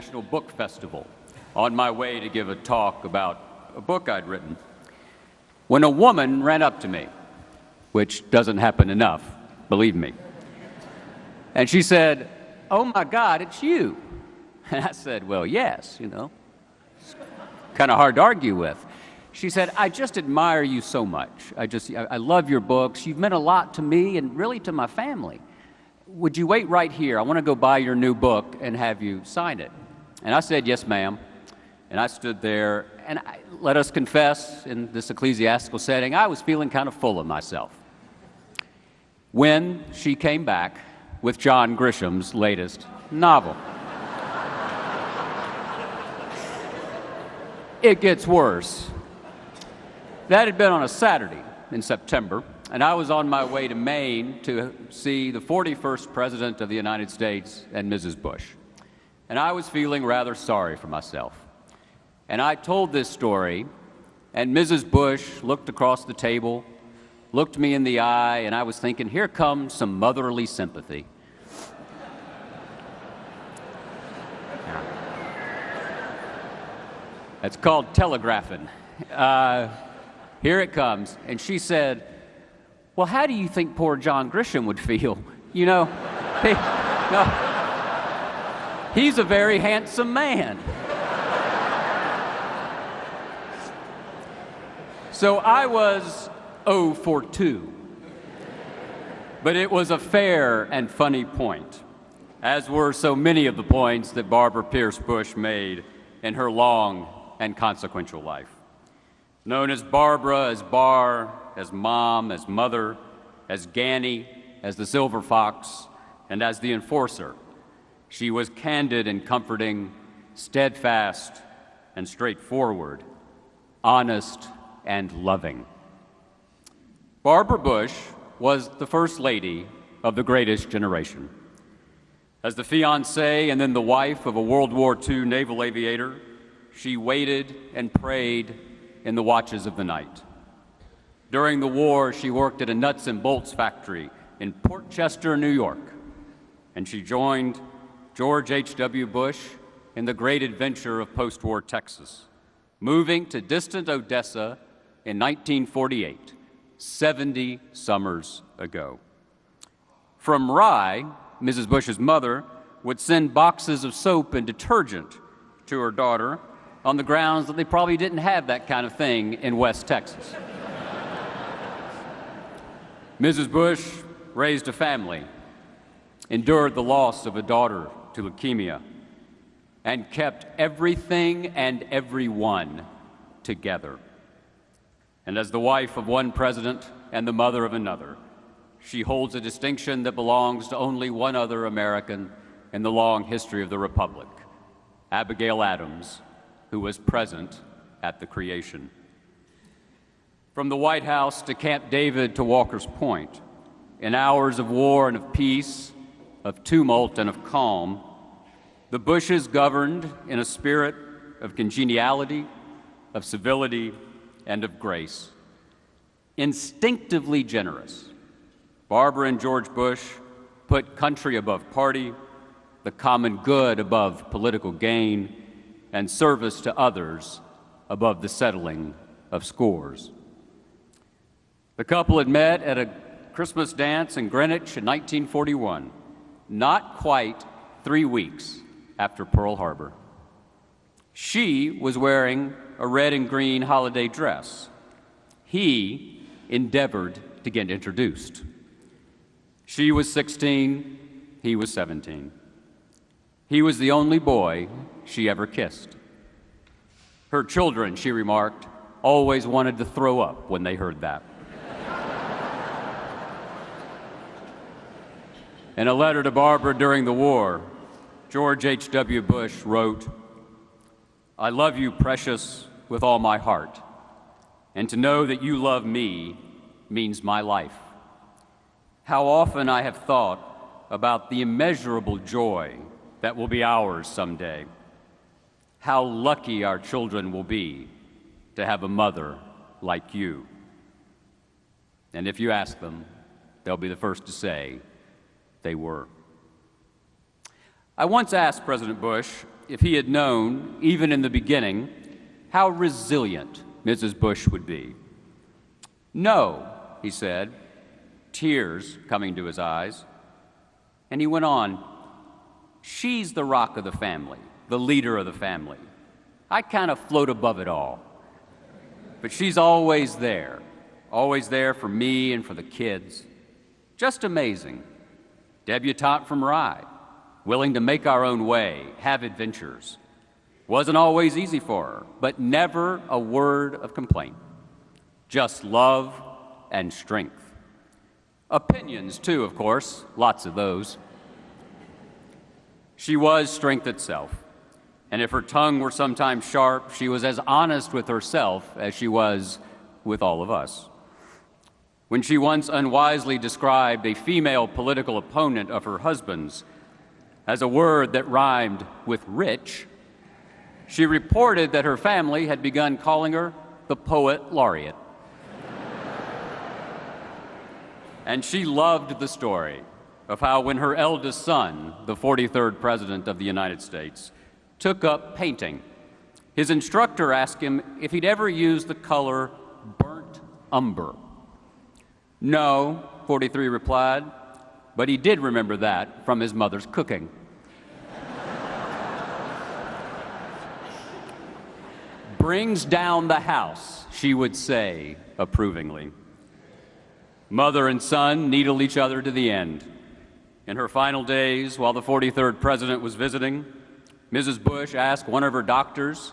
National Book Festival on my way to give a talk about a book I'd written, when a woman ran up to me, which doesn't happen enough, believe me. And she said, "Oh my God, it's you." And I said, "Well, yes, you know. It's kind of hard to argue with." She said, "I just admire you so much. I love your books. You've meant a lot to me and really to my family. Would you wait right here? I want to go buy your new book and have you sign it." And I said, "Yes, ma'am." And I stood there, and let us confess, in this ecclesiastical setting, I was feeling kind of full of myself. When she came back with John Grisham's latest novel. It gets worse. That had been on a Saturday in September, and I was on my way to Maine to see the 41st President of the United States and Mrs. Bush. And I was feeling rather sorry for myself. And I told this story, and Mrs. Bush looked across the table, looked me in the eye, and I was thinking, here comes some motherly sympathy. That's called telegraphing. Here it comes. And she said, "Well, how do you think poor John Grisham would feel? You know, he's a very handsome man." So I was 0 for 2. But it was a fair and funny point, as were so many of the points that Barbara Pierce Bush made in her long and consequential life. Known as Barbara, as Bar, as Mom, as Mother, as Ganny, as the Silver Fox, and as the Enforcer, she was candid and comforting, steadfast and straightforward, honest and loving. Barbara Bush was the First Lady of the greatest generation. As the fiancée and then the wife of a World War II naval aviator, she waited and prayed in the watches of the night. During the war, she worked at a nuts and bolts factory in Port Chester, New York, and she joined George H.W. Bush in the great adventure of post-war Texas, moving to distant Odessa in 1948, 70 summers ago. From Rye, Mrs. Bush's mother would send boxes of soap and detergent to her daughter on the grounds that they probably didn't have that kind of thing in West Texas. Mrs. Bush raised a family, endured the loss of a daughter to leukemia, and kept everything and everyone together. And as the wife of one president and the mother of another, she holds a distinction that belongs to only one other American in the long history of the Republic, Abigail Adams, who was present at the creation. From the White House to Camp David to Walker's Point, in hours of war and of peace, of tumult and of calm, the Bushes governed in a spirit of congeniality, of civility, and of grace. Instinctively generous, Barbara and George Bush put country above party, the common good above political gain, and service to others above the settling of scores. The couple had met at a Christmas dance in Greenwich in 1941, not quite 3 weeks after Pearl Harbor. She was wearing a red and green holiday dress. He endeavored to get introduced. She was 16, he was 17. He was the only boy she ever kissed. Her children, she remarked, always wanted to throw up when they heard that. In a letter to Barbara during the war, George H.W. Bush wrote, "I love you, precious, with all my heart, and to know that you love me means my life. How often I have thought about the immeasurable joy that will be ours someday. How lucky our children will be to have a mother like you." And if you ask them, they'll be the first to say they were. I once asked President Bush if he had known, even in the beginning, how resilient Mrs. Bush would be. "No," he said, tears coming to his eyes. And he went on, "She's the rock of the family, the leader of the family. I kind of float above it all. But she's always there for me and for the kids. Just amazing. Debutante from Rye, willing to make our own way, have adventures. Wasn't always easy for her, but never a word of complaint. Just love and strength. Opinions, too, of course, lots of those. She was strength itself, and if her tongue were sometimes sharp, she was as honest with herself as she was with all of us. When she once unwisely described a female political opponent of her husband's as a word that rhymed with rich, she reported that her family had begun calling her the Poet Laureate. And she loved the story of how when her eldest son, the 43rd President of the United States, took up painting, his instructor asked him if he'd ever used the color burnt umber. "No," 43 replied, but he did remember that from his mother's cooking. "Brings down the house," she would say approvingly. Mother and son needled each other to the end. In her final days, while the 43rd President was visiting, Mrs. Bush asked one of her doctors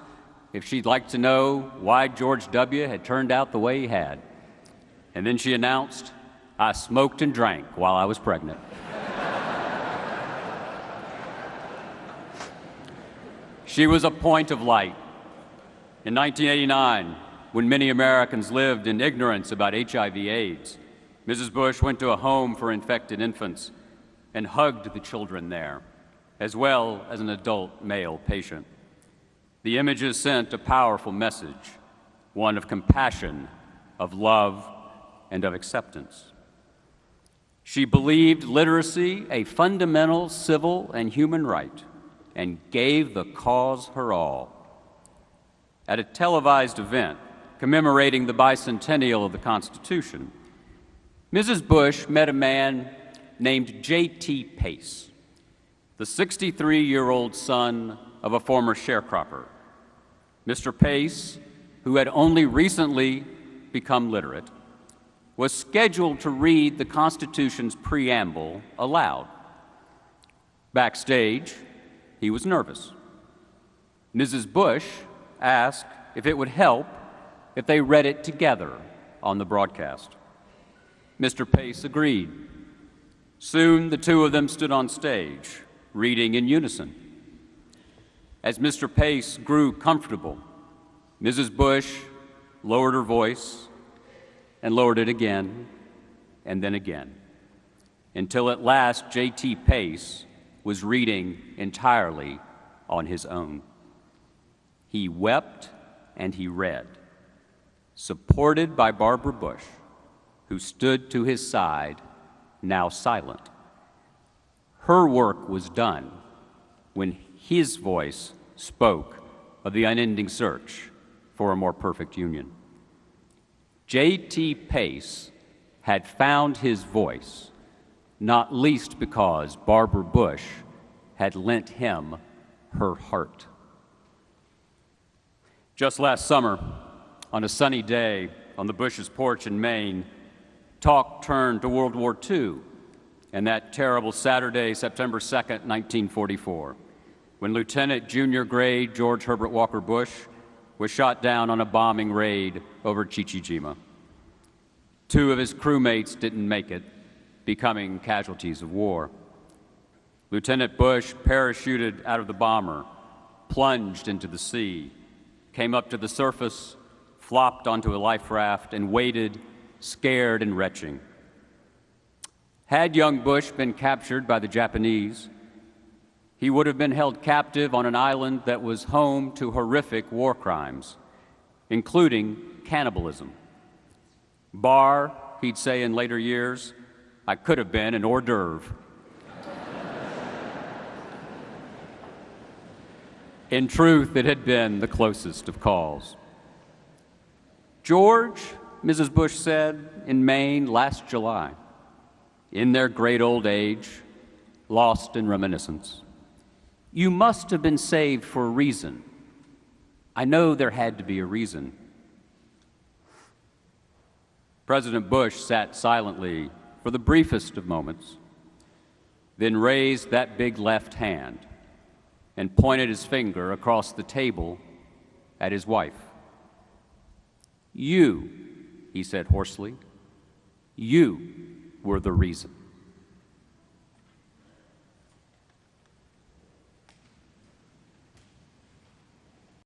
if she'd like to know why George W. had turned out the way he had. And then she announced, "I smoked and drank while I was pregnant." She was a point of light. In 1989, when many Americans lived in ignorance about HIV/AIDS, Mrs. Bush went to a home for infected infants and hugged the children there, as well as an adult male patient. The images sent a powerful message, one of compassion, of love, and of acceptance. She believed literacy a fundamental civil and human right and gave the cause her all. At a televised event commemorating the bicentennial of the Constitution, Mrs. Bush met a man named J.T. Pace, the 63-year-old son of a former sharecropper. Mr. Pace, who had only recently become literate, was scheduled to read the Constitution's preamble aloud. Backstage, he was nervous. Mrs. Bush asked if it would help if they read it together on the broadcast. Mr. Pace agreed. Soon, the two of them stood on stage, reading in unison. As Mr. Pace grew comfortable, Mrs. Bush lowered her voice and lowered it again and then again, until at last J.T. Pace was reading entirely on his own. He wept and he read, supported by Barbara Bush, who stood to his side, now silent. Her work was done when his voice spoke of the unending search for a more perfect union. J.T. Pace had found his voice, not least because Barbara Bush had lent him her heart. Just last summer, on a sunny day on the Bush's porch in Maine, talk turned to World War II and that terrible Saturday, September 2nd, 1944, when Lieutenant Junior Grade George Herbert Walker Bush was shot down on a bombing raid over Chichijima. Two of his crewmates didn't make it, becoming casualties of war. Lieutenant Bush parachuted out of the bomber, plunged into the sea, came up to the surface, flopped onto a life raft, and waited, scared and retching. Had young Bush been captured by the Japanese, he would have been held captive on an island that was home to horrific war crimes, including cannibalism. Bar, he'd say in later years, I could have been an hors d'oeuvre. In truth, it had been the closest of calls. George, Mrs. Bush said, in Maine last July, in their great old age, lost in reminiscence. You must have been saved for a reason. I know there had to be a reason. President Bush sat silently for the briefest of moments, then raised that big left hand and pointed his finger across the table at his wife. You, he said hoarsely, you were the reason.